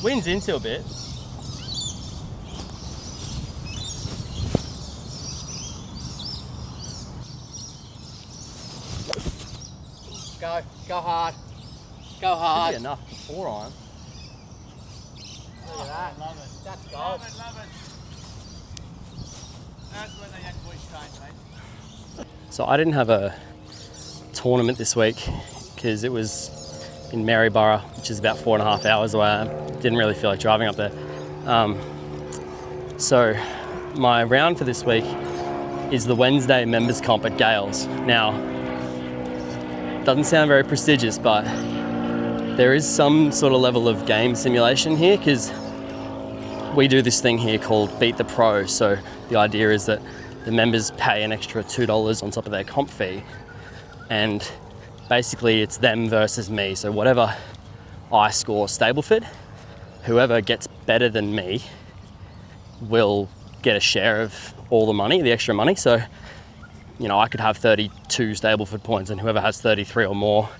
Wind's into a bit. Go hard. Go hard. Should be enough for 4 iron. Look at that. Love it. That's gold. Love it, love it. That's when the young boys train, mate. So I didn't have a tournament this week because it was in Maryborough, which is about 4.5 hours away. I didn't really feel like driving up there. So my round for this week is the Wednesday members comp at Gales. Now, doesn't sound very prestigious, but there is some sort of level of game simulation here because we do this thing here called Beat the Pro. So the idea is that the members pay an extra $2 on top of their comp fee, and basically it's them versus me. So whatever I score Stableford, whoever gets better than me will get a share of all the money, the extra money. So, you know, I could have 32 Stableford points, and whoever has 33 or more,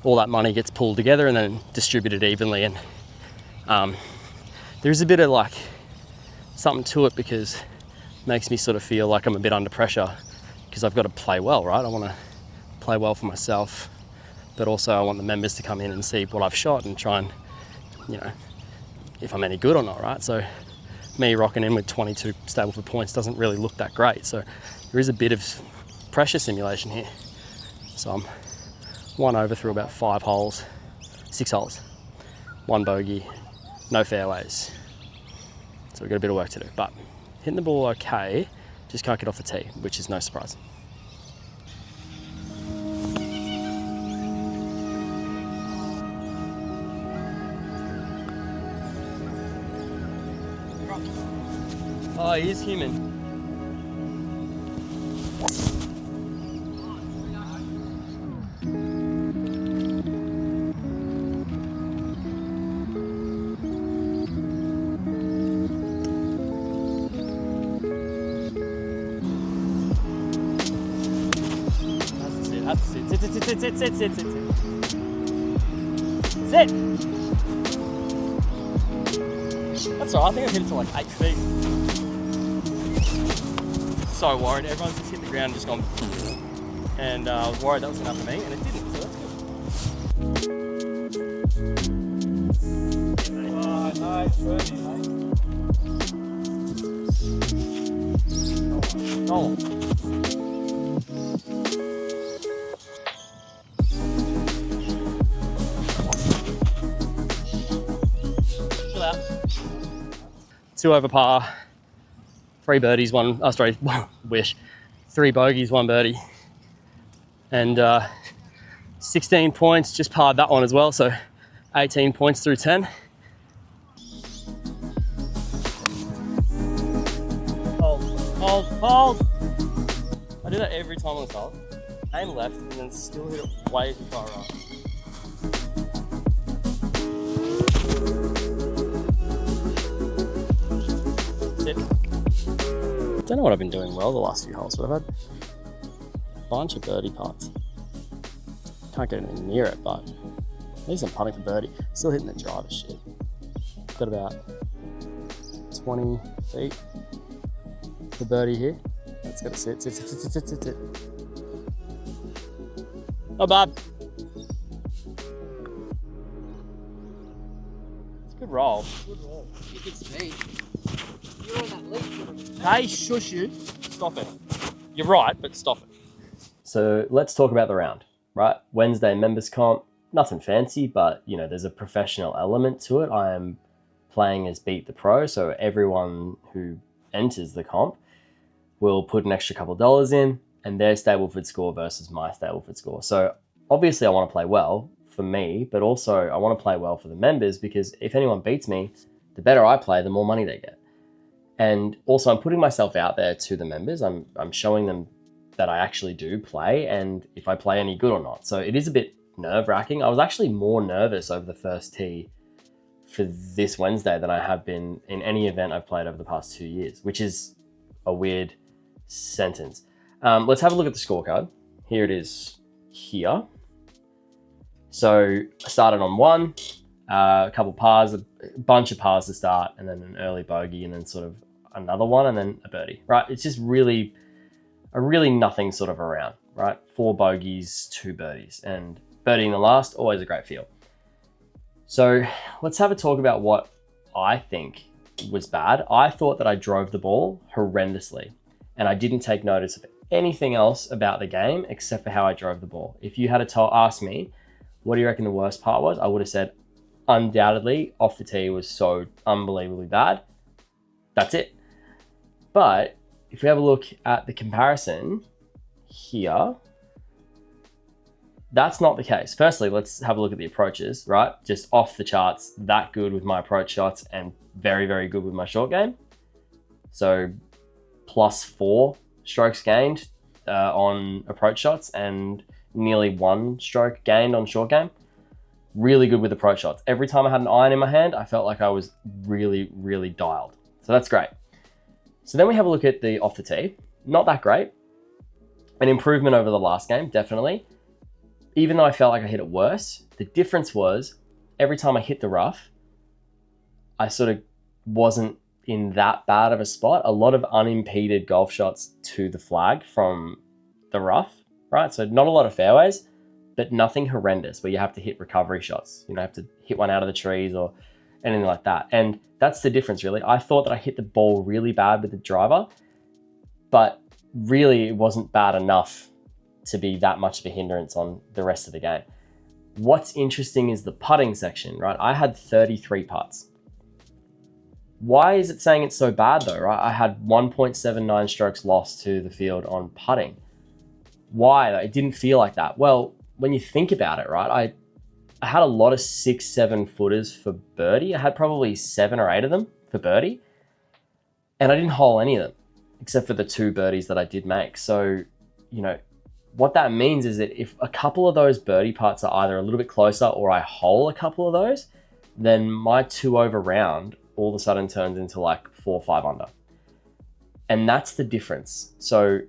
all that money gets pulled together and then distributed evenly. And there's a bit of like something to it because it makes me sort of feel like I'm a bit under pressure because I've got to play well, right? I want to play well for myself, but also I want the members to come in and see what I've shot and try and, you know, if I'm any good or not, right? So me rocking in with 22 Stableford points doesn't really look that great. So there is a bit of pressure simulation here. So I'm 1 over through about 5 holes, 6 holes, 1 bogey, no fairways. So we've got a bit of work to do, but hitting the ball okay, just can't get off the tee, which is no surprise. Oh, he is human. Sit. That's all right, I think I've hit it to like 8 feet. So worried, everyone's just hit the ground and just gone. And I was worried that was enough for me, and it didn't, so that's good. Oh, nice birdie, mate. Oh. Chill out. 2 over par, 3 birdies, 1 wish, 3 bogeys, 1 birdie, and 16 points, just parred that one as well, so 18 points through 10. Hold. I do that every time on the hole. Aim left and then still hit it way too far right. Sit. Don't know what I've been doing well the last few holes, but I've had a bunch of birdie putts. Can't get anything near it, but at least I'm putting for birdie. Still hitting the driver shit. Got about 20 feet for birdie here. That's gotta sit. Not bad. It's a good roll. Good roll. You could speed. You're on that lead. Hey, shush you. Stop it. You're right, but stop it. So let's talk about the round, right? Wednesday members comp, nothing fancy, but you know, there's a professional element to it. I am playing as Beat the Pro, so everyone who enters the comp will put an extra couple dollars in and their Stableford score versus my Stableford score. So obviously I want to play well for me, but also I want to play well for the members because if anyone beats me, the better I play, the more money they get. And also I'm putting myself out there to the members. I'm showing them that I actually do play and if I play any good or not. So it is a bit nerve-wracking. I was actually more nervous over the first tee for this Wednesday than I have been in any event I've played over the past 2 years, which is a weird sentence. Let's have a look at the scorecard. Here it is here. So I started on 1. a couple pars, a bunch of pars to start, and then an early bogey, and then sort of another one, and then a birdie, right? It's just really nothing sort of around, right? 4 bogeys, 2 birdies, and birdie in the last, always a great feel. So let's have a talk about what I think was bad. I thought that I drove the ball horrendously, and I didn't take notice of anything else about the game except for how I drove the ball. If you had asked me, what do you reckon the worst part was? I would have said, undoubtedly, off the tee was so unbelievably bad. That's it. But if we have a look at the comparison here, that's not the case. Firstly, let's have a look at the approaches, right? Just off the charts, that good with my approach shots and very, very good with my short game. So +4 strokes gained on approach shots and nearly 1 stroke gained on short game. Really good with approach shots. Every time I had an iron in my hand, I felt like I was really, really dialed. So that's great. So then we have a look at the off the tee. Not that great. An improvement over the last game, definitely. Even though I felt like I hit it worse, the difference was every time I hit the rough, I sort of wasn't in that bad of a spot. A lot of unimpeded golf shots to the flag from the rough, right? So not a lot of fairways, but nothing horrendous where you have to hit recovery shots. You have to hit one out of the trees or anything like that. And that's the difference, really. I thought that I hit the ball really bad with the driver, but really it wasn't bad enough to be that much of a hindrance on the rest of the game. What's interesting is the putting section, right? I had 33 putts. Why is it saying it's so bad though, right? I had 1.79 strokes lost to the field on putting. Why? It didn't feel like that. Well, when you think about it, right? I had a lot of 6-7 footers for birdie. I had probably 7 or 8 of them for birdie. And I didn't hole any of them, except for the 2 birdies that I did make. So, what that means is that if a couple of those birdie putts are either a little bit closer or I hole a couple of those, then my 2 over round all of a sudden turns into like 4 or 5 under. And that's the difference. So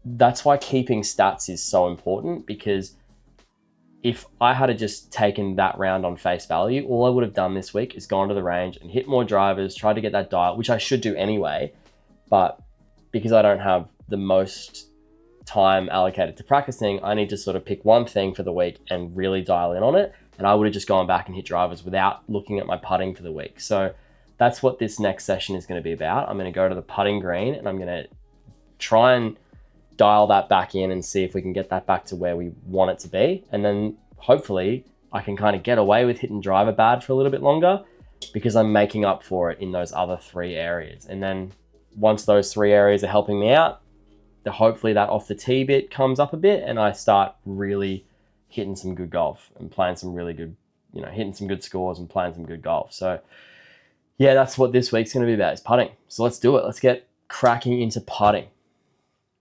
that's why keeping stats is so important, because if I had just taken that round on face value, all I would have done this week is gone to the range and hit more drivers, tried to get that dial, which I should do anyway. But because I don't have the most time allocated to practicing, I need to sort of pick one thing for the week and really dial in on it. And I would have just gone back and hit drivers without looking at my putting for the week. So that's what this next session is going to be about. I'm going to go to the putting green and I'm going to try and dial that back in and see if we can get that back to where we want it to be. And then hopefully I can kind of get away with hitting driver bad for a little bit longer because I'm making up for it in those other 3 areas. And then once those 3 areas are helping me out, hopefully that off the tee bit comes up a bit and I start really hitting some good golf and playing some really good, hitting some good scores and playing some good golf. So yeah, that's what this week's going to be about, is putting. So let's do it. Let's get cracking into putting.